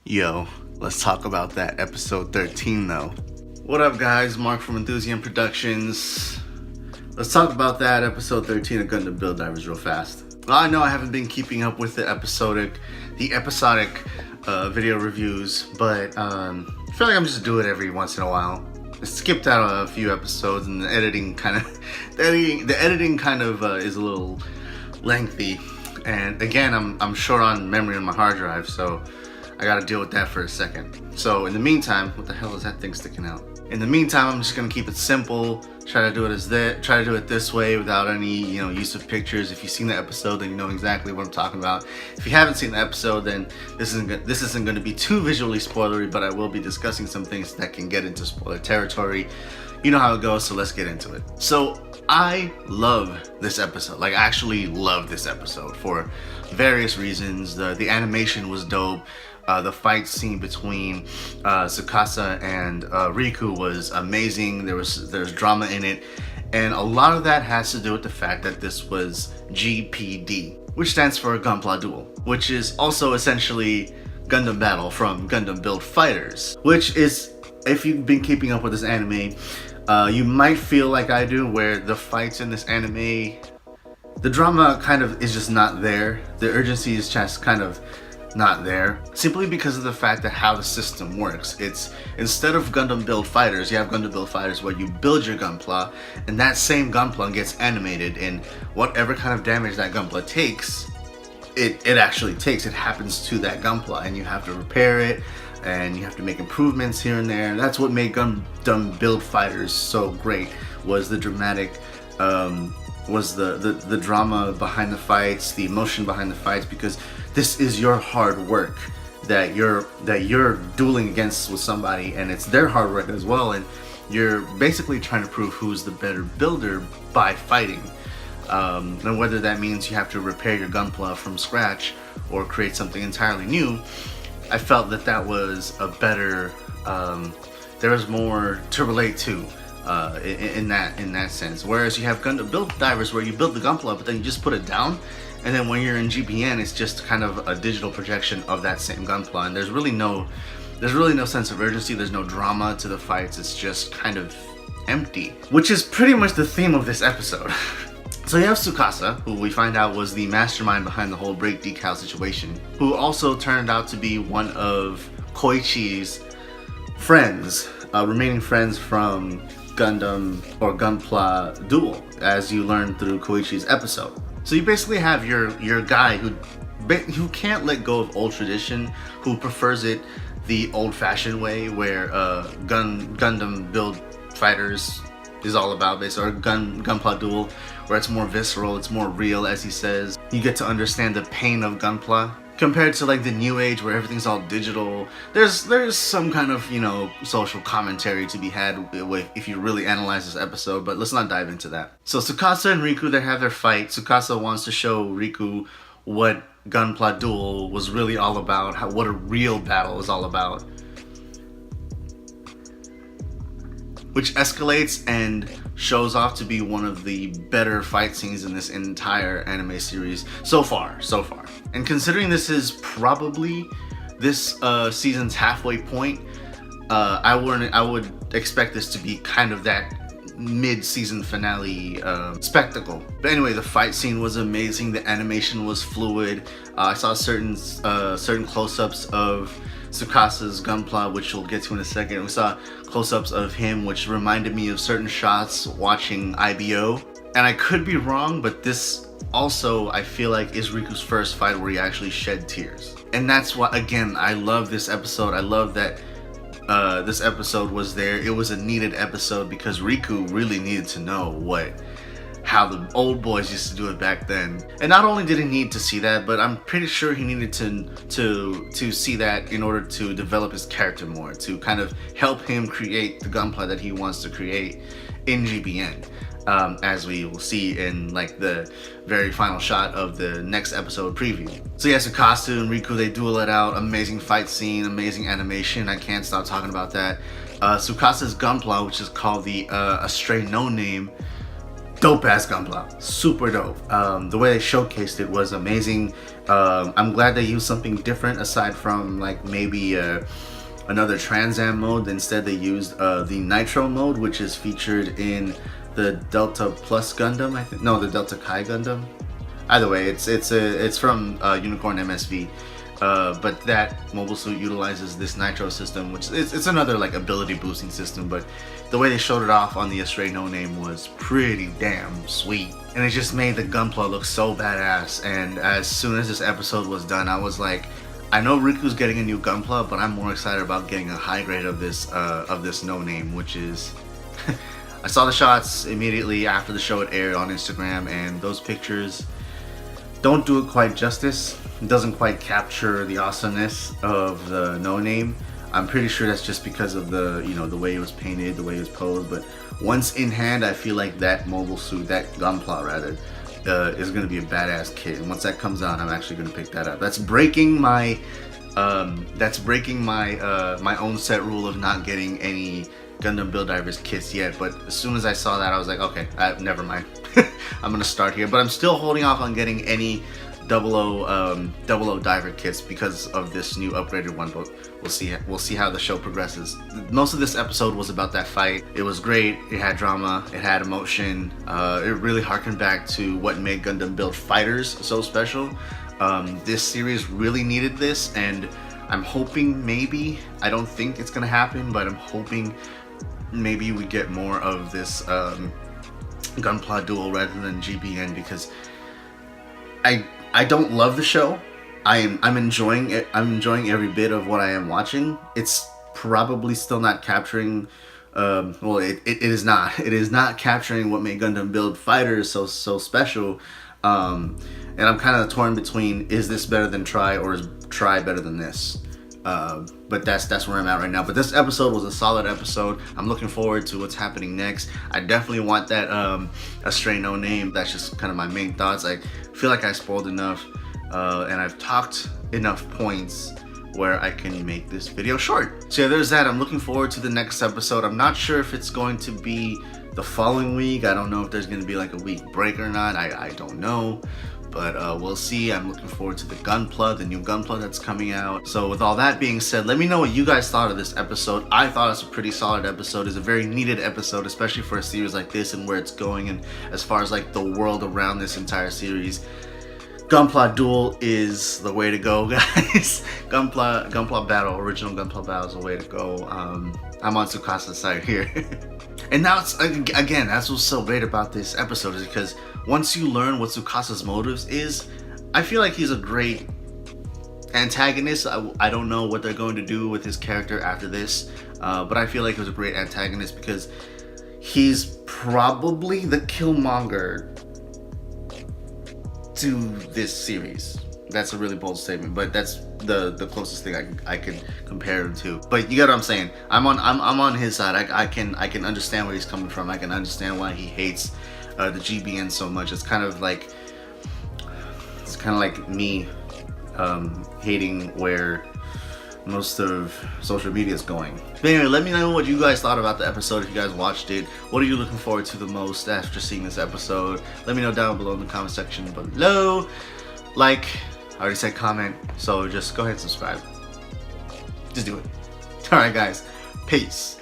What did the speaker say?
Yo, let's talk about that episode 13 though. What up guys, Mark from Enthusiasm Productions. Let's talk about that episode 13 of Gundam Build Divers real fast. Well, I know I haven't been keeping up with the episodic video reviews, but I feel like I'm just doing it every once in a while. I skipped out a few episodes and the editing kind of is a little lengthy, and again I'm short on memory on my hard drive, so I gotta deal with that for a second. So in the meantime, what the hell is that thing sticking out? In the meantime, I'm just gonna keep it simple. Try to do it this way without any, use of pictures. If you've seen the episode, then you know exactly what I'm talking about. If you haven't seen the episode, then this isn't going to be too visually spoilery, but I will be discussing some things that can get into spoiler territory. You know how it goes, so let's get into it. So I love this episode. Like, I actually love this episode for various reasons. The animation was dope. The fight scene between Tsukasa and Riku was amazing. There's drama in it, and a lot of that has to do with the fact that this was GPD, which stands for GunPla Duel, which is also essentially Gundam Battle from Gundam Build Fighters, which is, if you've been keeping up with this anime, you might feel like I do, where the fights in this anime, the drama kind of is just not there. The urgency is just kind of not there, simply because of the fact that how the system works. It's, instead of Gundam Build Fighters, you have Gundam Build Fighters where you build your Gunpla, and that same Gunpla gets animated, and whatever kind of damage that Gunpla takes, it actually takes. It happens to that Gunpla, and you have to repair it, and you have to make improvements here and there. That's what made Gundam Build Fighters so great, was the dramatic, was the drama behind the fights, the emotion behind the fights, because this is your hard work that you're dueling against with somebody, and it's their hard work as well, and you're basically trying to prove who's the better builder by fighting. And whether that means you have to repair your Gunpla from scratch or create something entirely new, I felt that was a better, there was more to relate to in that sense. Whereas you have Gundam Build Divers where you build the Gunpla, but then you just put it down, and then when you're in GPN, it's just kind of a digital projection of that same Gunpla, and there's really no sense of urgency. There's no drama to the fights. It's just kind of empty, which is pretty much the theme of this episode. So you have Tsukasa, who we find out was the mastermind behind the whole brake decal situation, who also turned out to be one of Koichi's friends, remaining friends from Gundam or GunPla Duel, as you learn through Koichi's episode. So you basically have your guy who can't let go of old tradition, who prefers it the old-fashioned way, where Gundam Build Fighters is all about, basically, or GunPla Duel, where it's more visceral, it's more real, as he says. You get to understand the pain of Gunpla, compared to like the new age where everything's all digital. There's some kind of, social commentary to be had if you really analyze this episode, but let's not dive into that. So Tsukasa and Riku, they have their fight. Tsukasa wants to show Riku what Gunpla Duel was really all about, what a real battle is all about, which escalates and shows off to be one of the better fight scenes in this entire anime series so far. And considering this is probably this season's halfway point, I would expect this to be kind of that mid-season finale spectacle. But anyway, the fight scene was amazing. The animation was fluid. I saw certain close-ups of Tsukasa's Gunpla, which we'll get to in a second. We saw close-ups of him, which reminded me of certain shots watching IBO. And I could be wrong, but this also, I feel like, is Riku's first fight where he actually shed tears. And that's why, again, I love this episode. I love that this episode was there. It was a needed episode because Riku really needed to know how the old boys used to do it back then. And not only did he need to see that, but I'm pretty sure he needed to see that in order to develop his character more, to kind of help him create the Gunpla that he wants to create in GBN. As we will see in like the very final shot of the next episode preview. So yeah, Tsukasa and Riku, they duel it out. Amazing fight scene, amazing animation. I can't stop talking about that. Tsukasa's Gunpla, which is called the Astray No Name, dope ass GunPla, super dope. The way they showcased it was amazing. I'm glad they used something different aside from like maybe another Trans Am mode. Instead they used the Nitro mode, which is featured in the Delta Plus Gundam, I think. No, the Delta Kai Gundam. Either way, it's from Unicorn MSV. But that mobile suit utilizes this Nitro system, which it's another like ability boosting system, but the way they showed it off on the Astray No Name was pretty damn sweet. And it just made the GunPla look so badass. And as soon as this episode was done, I was like, I know Riku's getting a new GunPla, but I'm more excited about getting a high grade of this No Name, which is I saw the shots immediately after the show had aired on Instagram, and those pictures don't do it quite justice. It doesn't quite capture the awesomeness of the No Name. I'm pretty sure that's just because of the, you know, the way it was painted, the way it was posed. But once in hand, I feel like that mobile suit, that GunPla rather, is going to be a badass kit. And once that comes out, I'm actually going to pick that up. That's breaking my my own set rule of not getting any Gundam Build Divers kits yet. But as soon as I saw that, I was like, okay, never mind. I'm going to start here. But I'm still holding off on getting any 00 diver kits because of this new upgraded one, but we'll see how the show progresses. Most of this episode was about that fight. It was great. It had drama, it had emotion. It really harkened back to what made Gundam Build Fighters so special. This series really needed this, and I'm hoping maybe, I don't think it's gonna happen, but I'm hoping maybe we get more of this GunPla Duel rather than GBN, because I don't love the show. I'm enjoying it. I'm enjoying every bit of what I am watching. It's probably still not capturing. Well, it is not. It is not capturing what made Gundam Build Fighters so special. And I'm kind of torn between, is this better than Try, or is Try better than this? But that's where I'm at right now. But this episode was a solid episode. I'm looking forward to what's happening next. I definitely want that Astray No Name. That's just kind of my main thoughts. I feel like I spoiled enough, and I've talked enough points where I can make this video short. So yeah, there's that. I'm looking forward to the next episode. I'm not sure if it's going to be the following week. I don't know if there's going to be like a week break or not. I don't know. But we'll see. I'm looking forward to the GunPla, the new GunPla that's coming out. So with all that being said, let me know what you guys thought of this episode. I thought it's a pretty solid episode. It's a very needed episode, especially for a series like this and where it's going, and as far as like the world around this entire series. GunPla Duel is the way to go, guys. GunPla Battle, original GunPla Battle is the way to go. I'm on Tsukasa's side here. And now, again, that's what's so great about this episode, is because once you learn what Tsukasa's motives is, I feel like he's a great antagonist. I don't know what they're going to do with his character after this, but I feel like he was a great antagonist because he's probably the Killmonger to this series. That's a really bold statement, but that's the closest thing I could compare him to. But you get what I'm saying. I'm on his side. I can understand where he's coming from. I can understand why he hates the GBN so much. It's kind of like me hating where most of social media is going. But anyway, let me know what you guys thought about the episode. If you guys watched it, what are you looking forward to the most after seeing this episode? Let me know down below in the comment section below. Like, I already said comment, so just go ahead and subscribe. Just do it. Alright guys, peace.